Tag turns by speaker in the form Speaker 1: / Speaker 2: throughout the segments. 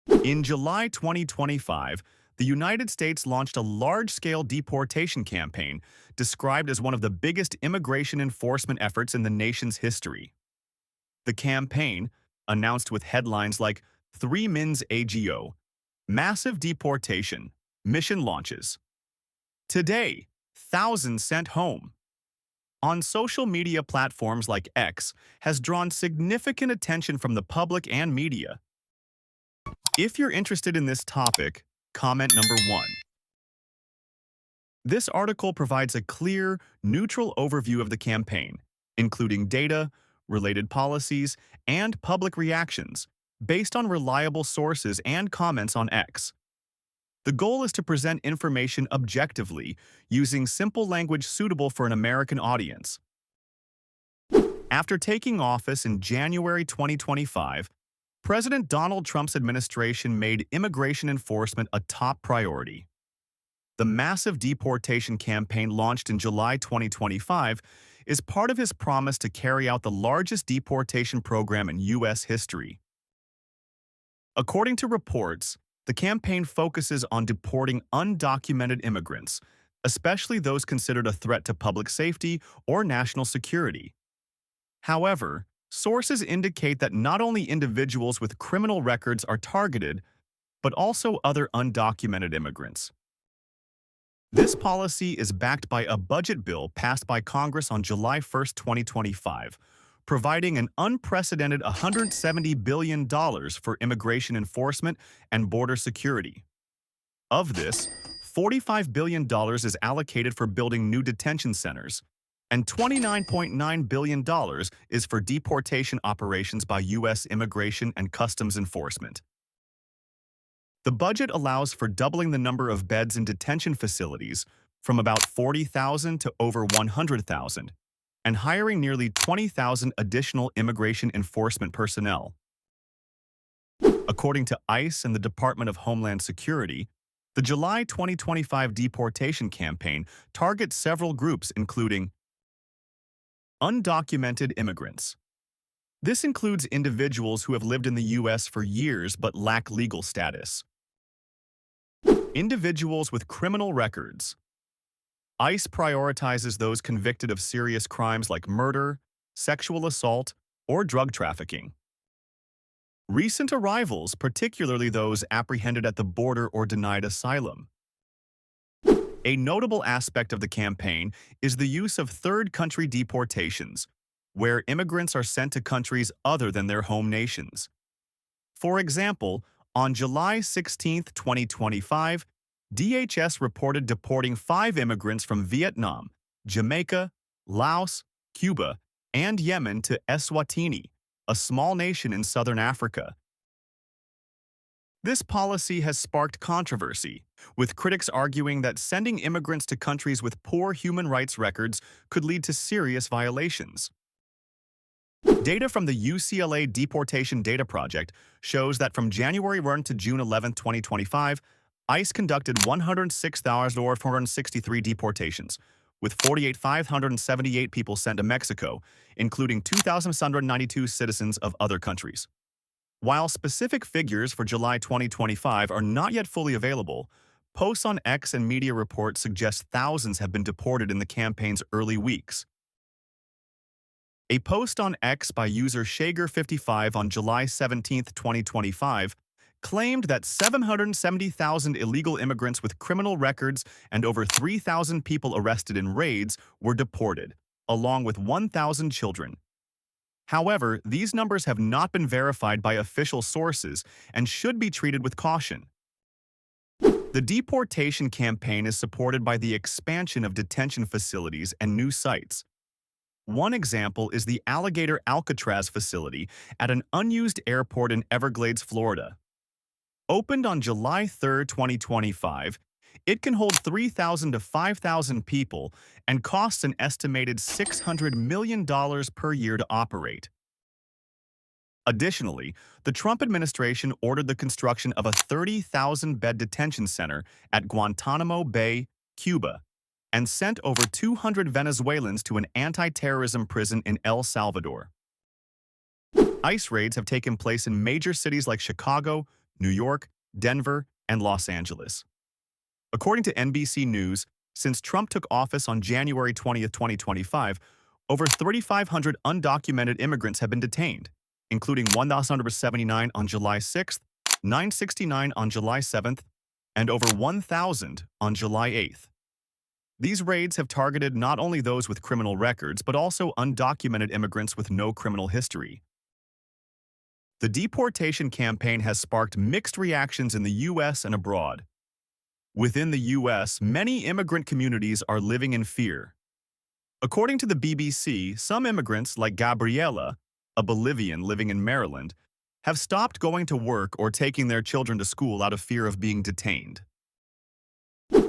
Speaker 1: In July 2025, the United States launched a large-scale deportation campaign described as one of the biggest immigration enforcement efforts in the nation's history. The campaign, announced with headlines like 3 MINS AGO, Massive Deportation, Mission Launches. Today, thousands sent home. On social media platforms like X, has drawn significant attention from the public and media. If you're interested in this topic, comment number 1. This article provides a clear, neutral overview of the campaign, including data, related policies, and public reactions, based on reliable sources and comments on X. The goal is to present information objectively, using simple language suitable for an American audience. After taking office in January 2025, President Donald Trump's administration made immigration enforcement a top priority. The massive deportation campaign launched in July 2025 is part of his promise to carry out the largest deportation program in U.S. history. According to reports, the campaign focuses on deporting undocumented immigrants, especially those considered a threat to public safety or national security. However, sources indicate that not only individuals with criminal records are targeted, but also other undocumented immigrants. This policy is backed by a budget bill passed by Congress on July 1, 2025, providing an unprecedented $170 billion for immigration enforcement and border security. Of this, $45 billion is allocated for building new detention centers, and $29.9 billion is for deportation operations by U.S. Immigration and Customs Enforcement. The budget allows for doubling the number of beds in detention facilities from about 40,000 to over 100,000, and hiring nearly 20,000 additional immigration enforcement personnel. According to ICE and the Department of Homeland Security, the July 2025 deportation campaign targets several groups including undocumented immigrants. This includes individuals who have lived in the U.S. for years but lack legal status. Individuals with criminal records. ICE prioritizes those convicted of serious crimes like murder, sexual assault, or drug trafficking. Recent arrivals, particularly those apprehended at the border or denied asylum. A notable aspect of the campaign is the use of third-country deportations, where immigrants are sent to countries other than their home nations. For example, on July 16, 2025, DHS reported deporting 5 immigrants from Vietnam, Jamaica, Laos, Cuba, and Yemen to Eswatini, a small nation in southern Africa. This policy has sparked controversy, with critics arguing that sending immigrants to countries with poor human rights records could lead to serious violations. Data from the UCLA Deportation Data Project shows that from January 1 to June 11, 2025, ICE conducted 106,463 deportations, with 48,578 people sent to Mexico, including 2,792 citizens of other countries. While specific figures for July 2025 are not yet fully available, posts on X and media reports suggest thousands have been deported in the campaign's early weeks. A post on X by user Shager55 on July 17, 2025, claimed that 770,000 illegal immigrants with criminal records and over 3,000 people arrested in raids were deported, along with 1,000 children. However, these numbers have not been verified by official sources and should be treated with caution. The deportation campaign is supported by the expansion of detention facilities and new sites. One example is the Alligator Alcatraz facility at an unused airport in Everglades, Florida. Opened on July 3, 2025, it can hold 3,000 to 5,000 people and costs an estimated $600 million per year to operate. Additionally, the Trump administration ordered the construction of a 30,000-bed detention center at Guantanamo Bay, Cuba, and sent over 200 Venezuelans to an anti-terrorism prison in El Salvador. ICE raids have taken place in major cities like Chicago, New York, Denver, and Los Angeles. According to NBC News, since Trump took office on January 20th, 2025, over 3,500 undocumented immigrants have been detained, including 1,179 on July 6th, 969 on July 7th, and over 1,000 on July 8th. These raids have targeted not only those with criminal records, but also undocumented immigrants with no criminal history. The deportation campaign has sparked mixed reactions in the U.S. and abroad. Within the U.S., many immigrant communities are living in fear. According to the BBC, some immigrants, like Gabriela, a Bolivian living in Maryland, have stopped going to work or taking their children to school out of fear of being detained.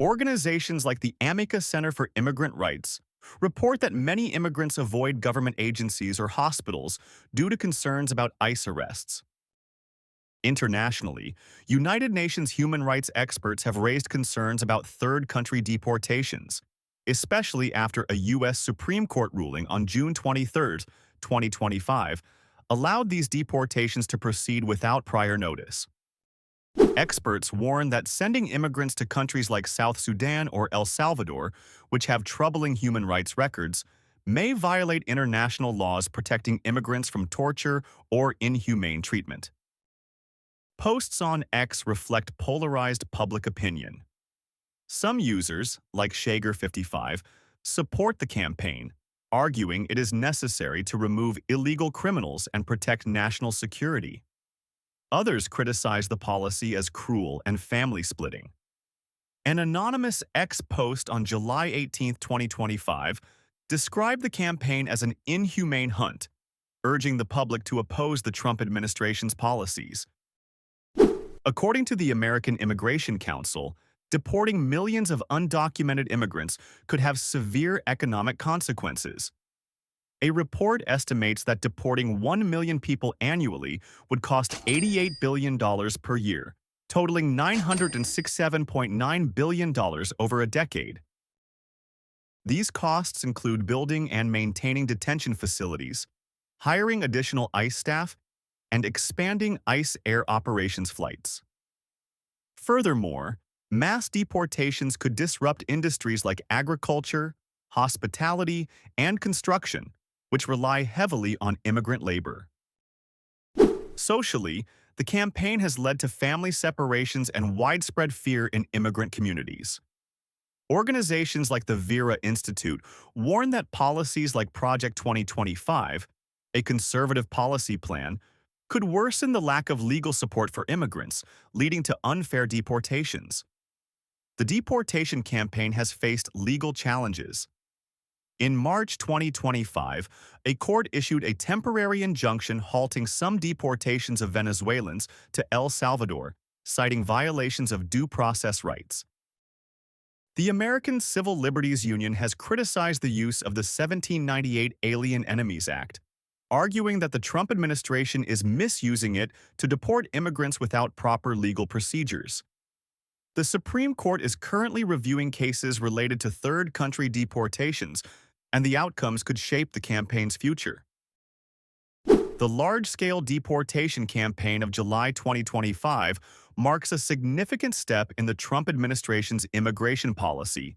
Speaker 1: Organizations like the Amica Center for Immigrant Rights report that many immigrants avoid government agencies or hospitals due to concerns about ICE arrests. Internationally, United Nations human rights experts have raised concerns about third-country deportations, especially after a U.S. Supreme Court ruling on June 23, 2025, allowed these deportations to proceed without prior notice. Experts warn that sending immigrants to countries like South Sudan or El Salvador, which have troubling human rights records, may violate international laws protecting immigrants from torture or inhumane treatment. Posts on X reflect polarized public opinion. Some users, like Shager55, support the campaign, arguing it is necessary to remove illegal criminals and protect national security. Others criticize the policy as cruel and family-splitting. An anonymous X post on July 18, 2025, described the campaign as an inhumane hunt, urging the public to oppose the Trump administration's policies. According to the American Immigration Council, deporting millions of undocumented immigrants could have severe economic consequences. A report estimates that deporting 1 million people annually would cost $88 billion per year, totaling $967.9 billion over a decade. These costs include building and maintaining detention facilities, hiring additional ICE staff, and expanding ICE air operations flights. Furthermore, mass deportations could disrupt industries like agriculture, hospitality, and construction, which rely heavily on immigrant labor. Socially, the campaign has led to family separations and widespread fear in immigrant communities. Organizations like the Vera Institute warn that policies like Project 2025, a conservative policy plan, could worsen the lack of legal support for immigrants, leading to unfair deportations. The deportation campaign has faced legal challenges. In March 2025, a court issued a temporary injunction halting some deportations of Venezuelans to El Salvador, citing violations of due process rights. The American Civil Liberties Union has criticized the use of the 1798 Alien Enemies Act, arguing that the Trump administration is misusing it to deport immigrants without proper legal procedures. The Supreme Court is currently reviewing cases related to third-country deportations, and the outcomes could shape the campaign's future. The large-scale deportation campaign of July 2025 marks a significant step in the Trump administration's immigration policy,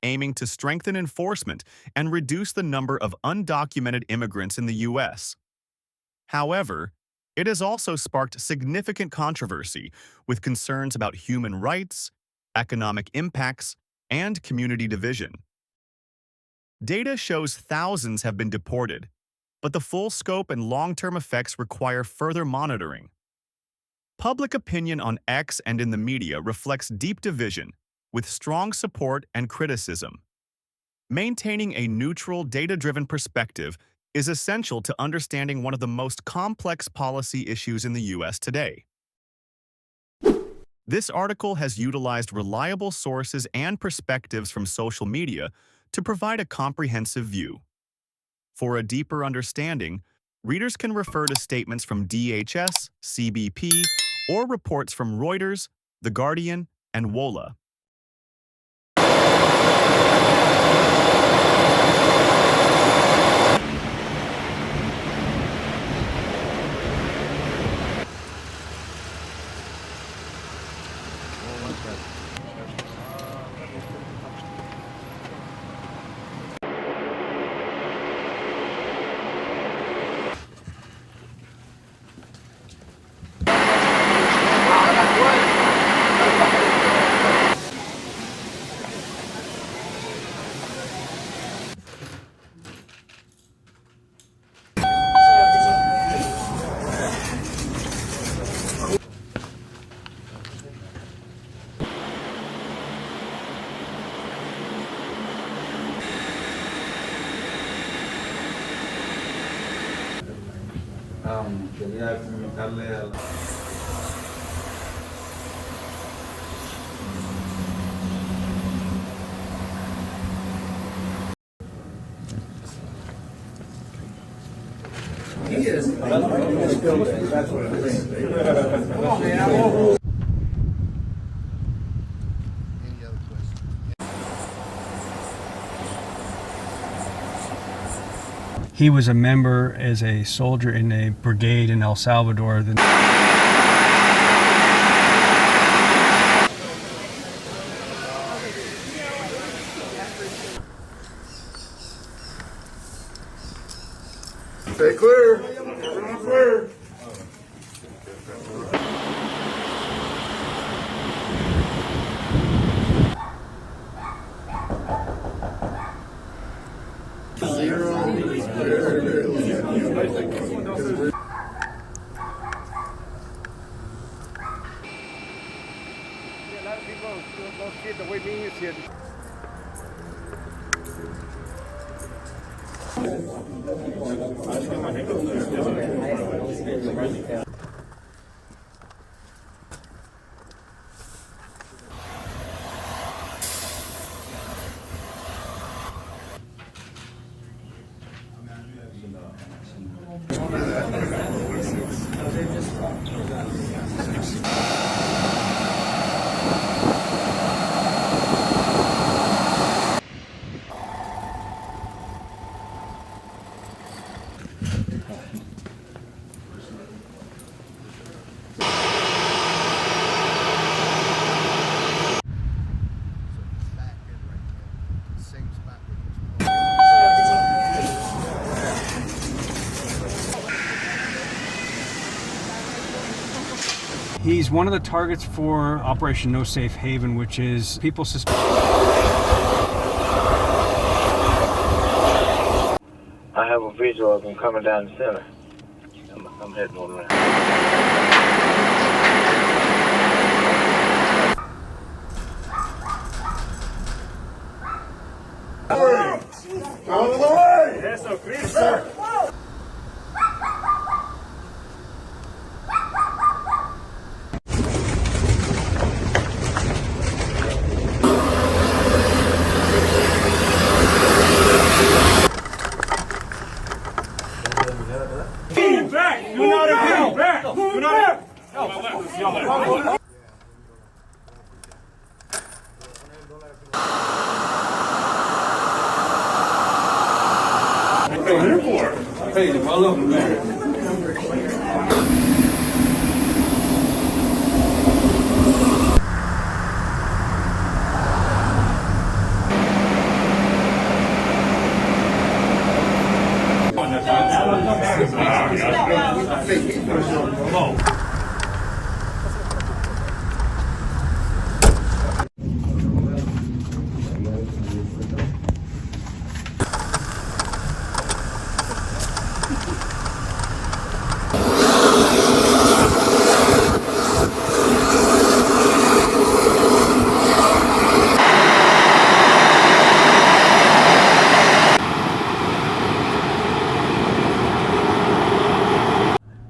Speaker 1: aiming to strengthen enforcement and reduce the number of undocumented immigrants in the U.S. However, it has also sparked significant controversy with concerns about human rights, economic impacts, and community division. Data shows thousands have been deported, but the full scope and long-term effects require further monitoring. Public opinion on X and in the media reflects deep division, with strong support and criticism. Maintaining a neutral, data-driven perspective is essential to understanding one of the most complex policy issues in the U.S. today. This article has utilized reliable sources and perspectives from social media to provide a comprehensive view. For a deeper understanding, readers can refer to statements from DHS, CBP, or reports from Reuters, The Guardian, and WOLA.
Speaker 2: Quería comunicarle al...
Speaker 3: He was a member as a soldier in a brigade in El Salvador.
Speaker 2: Stay clear. Everyone clear.
Speaker 4: A lot of people don't see it the way me see it.
Speaker 3: He's one of the targets for Operation No Safe Haven, which is people suspect.
Speaker 5: I have a visual of him coming down the center. I'm heading on around.
Speaker 2: Out of the way!
Speaker 4: Yes, so please, sir. Back! Do not agree! Back! Do not agree! What are you here for?
Speaker 2: Hey, follow me, man.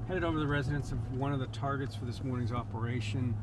Speaker 3: Headed over to the residence of one of the targets for this morning's operation.